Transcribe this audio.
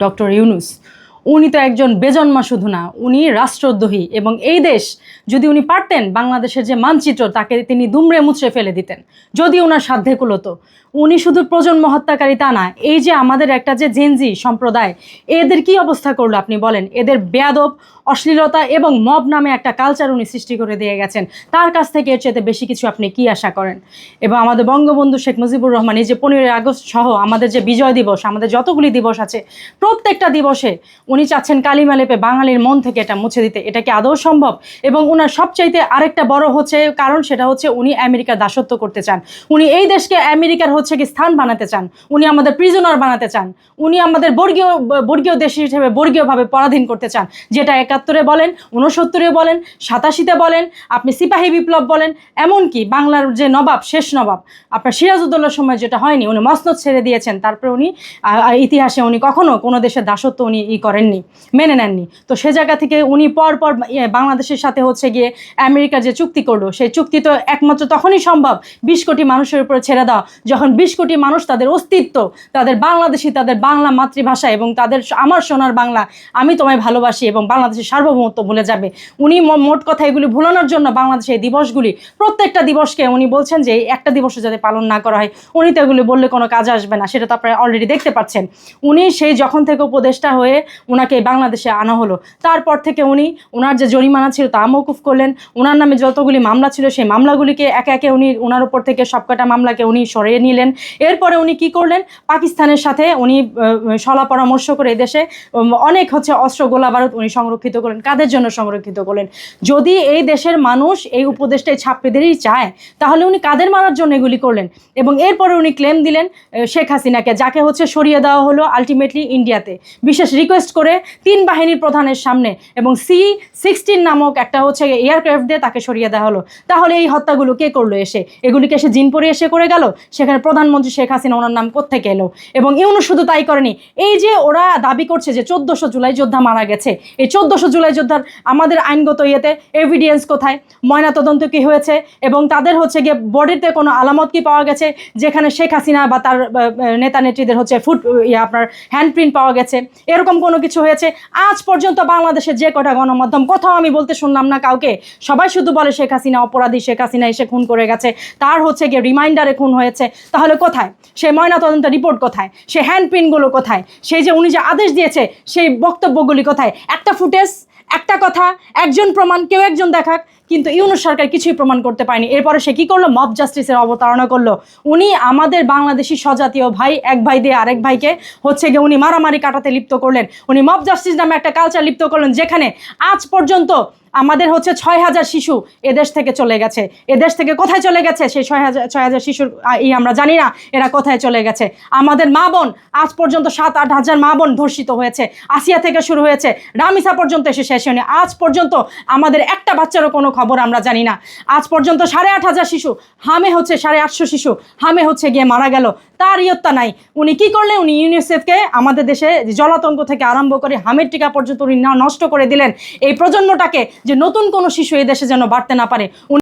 Doctor Yunus উনি তো একজন বেজন্মা শুধু না, উনি রাষ্ট্রদ্রোহী। এবং এই দেশ যদি উনি পারতেন, বাংলাদেশের যে মানচিত্র তাকে তিনি দুমড়ে মুচড়ে ফেলে দিতেন যদি ওনার সাধ্যে কুলোতো। উনি শুধু প্রজন্ম হত্যাকারী তা না, এই যে আমাদের একটা যে জেনজি সম্প্রদায়, এদের কি অবস্থা করলো আপনি বলেন। এদের বেয়াদব, অশ্লীলতা এবং মব নামে একটা কালচার উনি সৃষ্টি করে দিয়ে গেছেন। তার কাছ থেকে এর চেয়ে বেশি কিছু আপনি কি আশা করেন? এবং আমাদের বঙ্গবন্ধু শেখ মুজিবুর রহমান এই যে 15ই আগস্ট সহ আমাদের যে বিজয় দিবস, আমাদের যতগুলি দিবস আছে, প্রত্যেকটা দিবসে উনি চাচ্ছেন কালিমা লেপে বাঙালির মন থেকে এটা মুছে দিতে। এটা কি আদৌ সম্ভব? এবং ওনার সবচাইতে আরেকটা বড় হচ্ছে কারণ, সেটা হচ্ছে উনি আমেরিকার দাসত্ব করতে চান। উনি এই দেশকে আমেরিকার হচ্ছে কি স্থান বানাতে চান। উনি আমাদের প্রিজনার বানাতে চান। উনি আমাদের বর্গীয় দেশ হিসেবে বর্গীয়ভাবে পরাধীন করতে চান। যেটা 71-এ বলেন, 69-এ বলেন, 87-তে বলেন, আপনি সিপাহী বিপ্লব বলেন, এমনকি বাংলার যে নবাব, শেষ নবাব আপনার সিরাজউদ্দৌলার সময় যেটা হয়নি, উনি মসনদ ছেড়ে দিয়েছেন, তারপরে উনি ইতিহাসে উনি কখনো কোনো দেশের দাসত্ব উনি করেননি, মেনে নেননি। তো সে জায়গা থেকে উনি পর বাংলাদেশের সাথে হচ্ছে গিয়ে আমেরিকা যে চুক্তি করলো, সেই চুক্তি তো একমাত্র তখনই সম্ভব 20 কোটি মানুষের উপরে ছেড়ে দাও, যখন 20 কোটি মানুষ তাদের অস্তিত্ব, তাদের বাংলাদেশি, তাদের বাংলা মাতৃভাষা এবং তাদের আমার সোনার বাংলা, আমি তোমায় ভালোবাসি এবং বাংলাদেশের সার্বভৌমত্ব ভুলে যাবে। উনি মোট কথা এগুলি ভুলানোর জন্য বাংলাদেশের এই দিবসগুলি, প্রত্যেকটা দিবসকে উনি বলছেন যে একটা দিবসও যাতে পালন না করা হয়। উনি তো এগুলি বললে কোনো কাজে আসবে না, সেটা তো আপনারা অলরেডি দেখতে পাচ্ছেন। উনি সেই যখন থেকে উপদেষ্টা হয়ে ওনাকে বাংলাদেশে আনা হলো, তারপর থেকে উনি ওনার যে জরিমানা ছিল তা মওকুফ করলেন। ওনার নামে যতগুলি মামলা ছিল সেই মামলাগুলিকে একে একে উনি ওনার উপর থেকে সবকটা মামলাকে উনি সরিয়ে নিলেন। এরপরে উনি কি করলেন, পাকিস্তানের সাথে উনি সলা পরামর্শ করে এদেশে অনেক হচ্ছে অস্ত্র গোলা বারুদ উনি সংরক্ষিত করলেন। কাদের জন্য সংরক্ষিত করলেন? যদি এই দেশের মানুষ এই উপদেশটা ছাত্রীদেরই চায়, তাহলে উনি কাদের মারার জন্য এগুলি করলেন? এবং এরপরে উনি ক্লেম দিলেন শেখ হাসিনাকে, যাকে হচ্ছে সরিয়ে দেওয়া হলো আলটিমেটলি ইন্ডিয়াতে, বিশেষ রিকোয়েস্ট করে 3 বাহিনীর প্রধানের সামনে, এবং C-16 নামক একটা হচ্ছে এয়ারক্রাফট দিয়ে তাকে সরিয়ে দেওয়া হলো। তাহলে এই হত্যাগুলো কে করলো? এগুলিকে এসে জিনপুরে এসে করে গেল? সেখানে প্রধানমন্ত্রী শেখ হাসিনা, ওনার নাম কোত্থেকে এলো? এবং ইউনূস শুধু তাই করেনি, এই যে ওরা দাবি করছে যে 1400 জুলাই যোদ্ধা মারা গেছে, এই 1400 জুলাই যোদ্ধার আমাদের আইনগত এভিডেন্স কোথায়? ময়নাতদন্ত কি হয়েছে? এবং তাদের হচ্ছে গিয়ে বডিতে কোনো আলামত কি পাওয়া গেছে যেখানে শেখ হাসিনা বা তার নেতা নেত্রীদের হচ্ছে আপনার হ্যান্ডপ্রিন্ট পাওয়া গেছে? এরকম কোনো কিছু হয়েছে? আজ পর্যন্ত বাংলাদেশের যে কটা গণমাধ্যম, কোথাও আমি বলতে শুনলাম না কাউকে। সবাই শুধু বলে শেখ হাসিনা অপরাধী, শেখ হাসিনা এসে খুন করে গেছে, তার হচ্ছে গিয়ে রিমাইন্ডারে খুন হয়েছে। তাহলে কোথায় সেই ময়নাতদন্ত রিপোর্ট? কোথায় সেই হ্যান্ডপ্রিন্টগুলো? কোথায় সেই যে উনি যে আদেশ দিয়েছে সেই বক্তব্যগুলি? কোথায় একটা ফুটেজ, একটা কথা, একজন প্রমাণ, কেউ একজন দেখাক? কিন্তু ইউনূস সরকার কিছুই প্রমাণ করতে পারেনি। এরপরে সে কী করলো? মব জাস্টিসের অবতারণা করলো। উনি আমাদের বাংলাদেশি স্বজাতীয় ভাই, এক ভাই দিয়ে আরেক ভাইকে হচ্ছে গিয়ে উনি মারামারি কাটাতে লিপ্ত করলেন। উনি মব জাস্টিস নামে একটা কালচার লিপ্ত করলেন, যেখানে আজ পর্যন্ত আমাদের হচ্ছে 6000 শিশু এদেশ থেকে চলে গেছে। এদেশ থেকে কোথায় চলে গেছে সেই 6000 শিশুর আমরা জানি না এরা কোথায় চলে গেছে। আমাদের মা বোন আজ পর্যন্ত 7-8 হাজার মা বোন ধর্ষিত হয়েছে। আসিয়া থেকে শুরু হয়েছে, রামিসা পর্যন্ত এসে শেষ হয়নি। আজ পর্যন্ত আমাদের একটা বাচ্চারও কোনো খবর আমরা জানি না। আজ পর্যন্ত 8500 শিশু হামে হচ্ছে, 850 শিশু হামে হচ্ছে গিয়ে মারা গেল, তার ইয়ত্তা নাই। উনি কি করলেন? উনি ইউনিসেফকে আমাদের দেশে জলাতঙ্ক থেকে আরম্ভ করে হামের টিকা পর্যন্ত উনি নষ্ট করে দিলেন। এই প্রজন্মটাকে যে নতুন কোনো শিশু এই দেশে যেন বাড়তে না পারে।